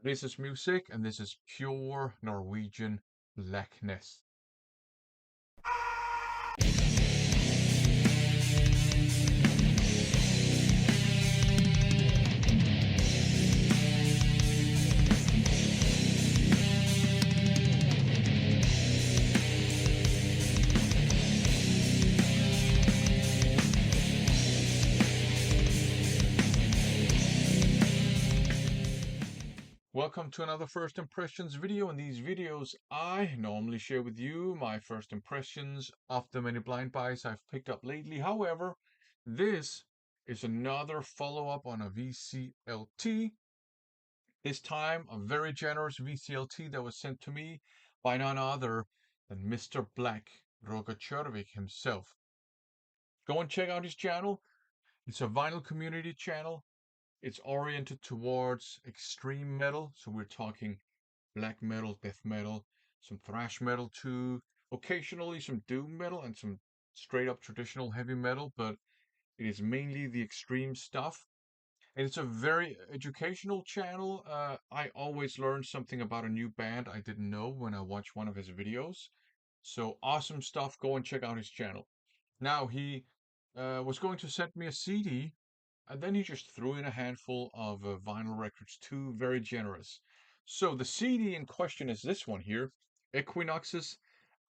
This is music, and this is pure Norwegian blackness. Welcome to another first impressions video. In these videos, I normally share with you my first impressions of the many blind buys I've picked up lately. However, this is another follow-up on a VCLT. This time, a very generous VCLT that was sent to me by none other than Mr. Black, Roger himself. Go and check out his channel. It's a vinyl community channel. It's oriented towards extreme metal, so we're talking black metal, death metal, some thrash metal too, occasionally some doom metal and some straight up traditional heavy metal, but it is mainly the extreme stuff. And it's a very educational channel. I always learn something about a new band I didn't know when I watch one of his videos. So awesome stuff. Go and check out his channel. Now, he was going to send me a CD, and then he just threw in a handful of vinyl records too. Very generous. So the CD in question is this one here, Equinox's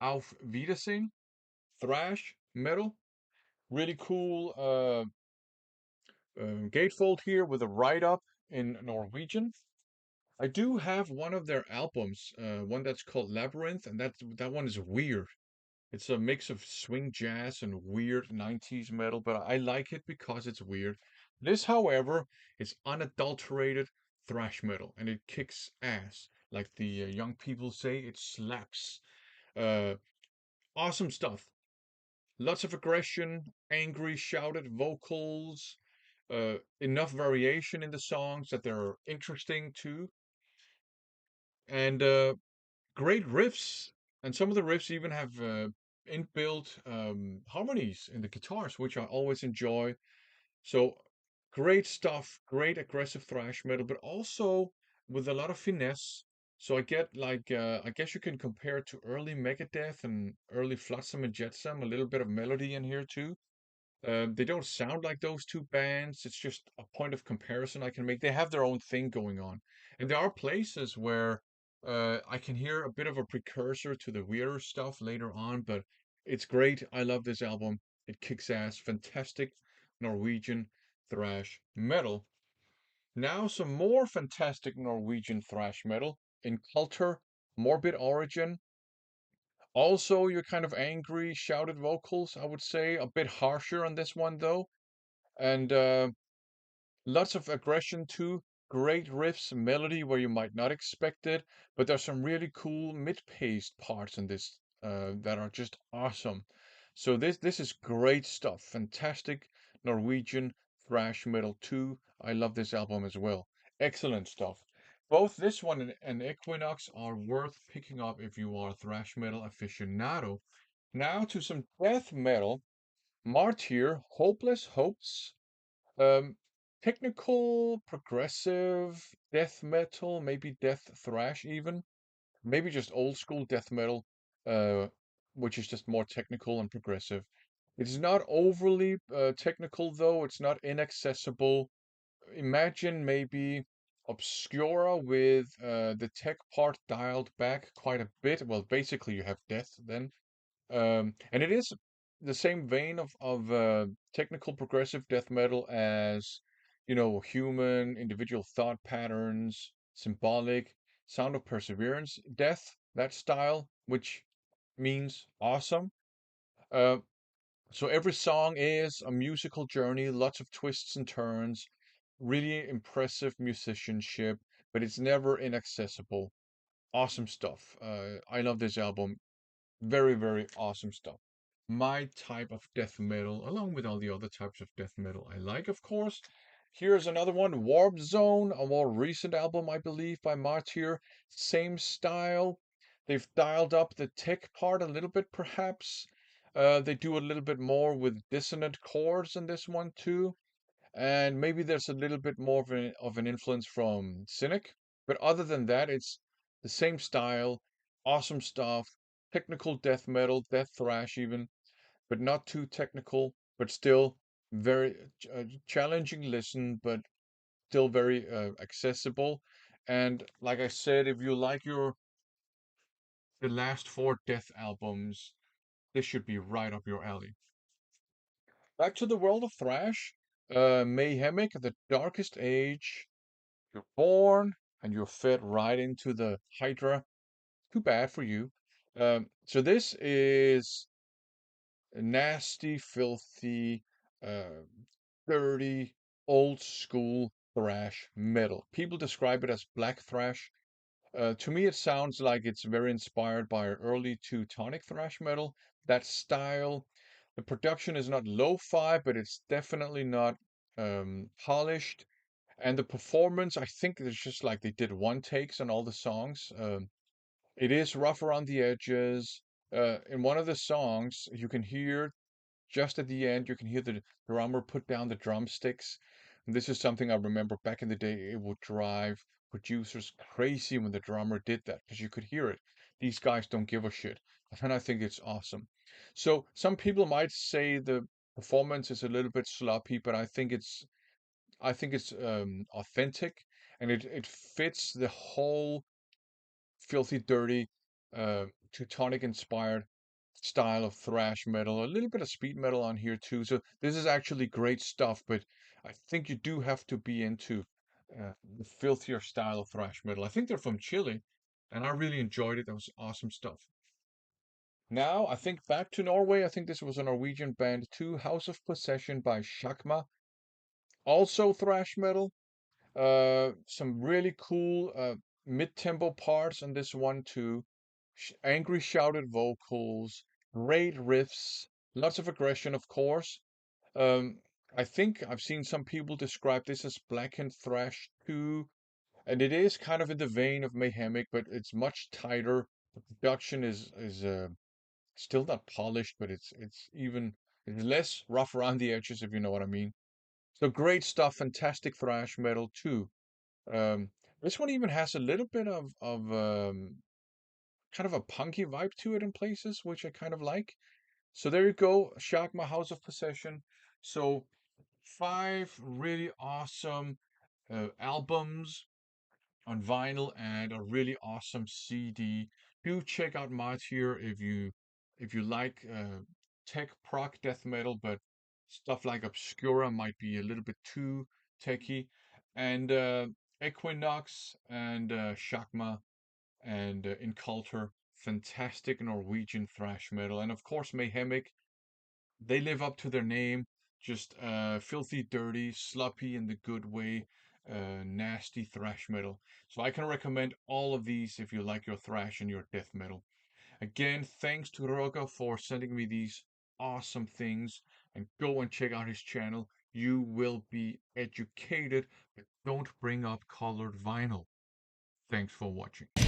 Auf Wiedersehen, thrash metal. Really cool gatefold here with a write-up in Norwegian. I do have one of their albums, one that's called Labyrinth, and that one is weird. It's a mix of swing jazz and weird 90s metal, but I like it because it's weird. This, however, is unadulterated thrash metal, and it kicks ass. Like the young people say, it slaps. Uh, awesome stuff. Lots of aggression, angry, shouted vocals, enough variation in the songs that they're interesting too, and great riffs. And some of the riffs even have inbuilt harmonies in the guitars, which I always enjoy. So great stuff, great aggressive thrash metal, but also with a lot of finesse. So I get like I guess you can compare it to early Megadeth and early Flotsam and Jetsam, a little bit of melody in here too. They don't sound like those two bands. It's just a point of comparison I can make. They have their own thing going on. And there are places where I can hear a bit of a precursor to the weirder stuff later on, but it's great. I love this album. It kicks ass. Fantastic Norwegian thrash metal. Now, some more fantastic Norwegian thrash metal in Culture, Morbid Origin. Also, your kind of angry, shouted vocals, I would say. A bit harsher on this one, though. And lots of aggression too. Great riffs, melody where you might not expect it. But there's some really cool mid-paced parts in this that are just awesome. So this is great stuff. Fantastic Norwegian thrash metal too. I love this album as well. Excellent stuff. Both this one and Equinox are worth picking up if you are a thrash metal aficionado. Now to some death metal. Martyr, Hopeless Hopes, um, technical, progressive, death metal, maybe death thrash even, maybe just old school death metal, uh, which is just more technical and progressive. It's not overly technical though, it's not inaccessible. Imagine maybe Obscura with the tech part dialed back quite a bit. Well, basically you have death then. And it is the same vein of technical progressive death metal as, human individual thought patterns, symbolic, sound of perseverance, death, that style, which means awesome. Uh, so every song is a musical journey, lots of twists and turns, really impressive musicianship, but it's never inaccessible. Awesome stuff. I love this album. Very, very awesome stuff. My type of death metal, along with all the other types of death metal I like, of course. Here's another one, Warp Zone, a more recent album, I believe, by Martyr. Same style. They've dialed up the tech part a little bit, perhaps. They do a little bit more with dissonant chords in this one, too. And maybe there's a little bit more of an influence from Cynic. But other than that, it's the same style, awesome stuff, technical death metal, death thrash even, but not too technical, but still very challenging listen, but still very accessible. And like I said, if you like your the last four Death albums, this should be right up your alley. Back to the world of thrash, Mayhemic, the darkest age. You're born and you're fed right into the Hydra. Too bad for you. So this is nasty, filthy, uh, dirty, old school thrash metal. People describe it as black thrash. To me, it sounds like it's very inspired by early Teutonic thrash metal. That style, the production is not lo-fi, but it's definitely not polished. And the performance, I think it's just like they did one takes on all the songs. It is rough around the edges. In one of the songs, you can hear just at the end, you can hear the drummer put down the drumsticks. And this is something I remember back in the day. It would drive producers crazy when the drummer did that because you could hear it. These guys don't give a shit. And I think it's awesome. So some people might say the performance is a little bit sloppy, but I think it's authentic and it fits the whole filthy, dirty, Teutonic inspired style of thrash metal, a little bit of speed metal on here too. So this is actually great stuff, but I think you do have to be into the filthier style of thrash metal. I think they're from Chile, and I really enjoyed it. That was awesome stuff. Now, I think back to Norway. I think this was a Norwegian band too, House of Possession by Shakma. Also thrash metal. Some really cool mid-tempo parts on this one too. Angry shouted vocals, great riffs, lots of aggression, of course. Um, I think I've seen some people describe this as blackened thrash too, and it is kind of in the vein of Mayhemic, but it's much tighter. The production is still not polished, but it's less rough around the edges, if you know what I mean. So great stuff, fantastic thrash metal too. Um, this one even has a little bit of kind of a punky vibe to it in places, which I kind of like. So there you go, Shakma House of Possession. So five really awesome albums on vinyl and a really awesome CD. Do check out my tier if you like tech prog death metal, but stuff like Obscura might be a little bit too techy. And Equinox and Shakma and In Culture, fantastic Norwegian thrash metal, and of course Mayhemic. They live up to their name, just filthy, dirty, sloppy in the good way, nasty thrash metal. So I can recommend all of these if you like your thrash and your death metal. Again, thanks to Roga for sending me these awesome things, and go and check out his channel. You will be educated, but don't bring up colored vinyl. Thanks for watching.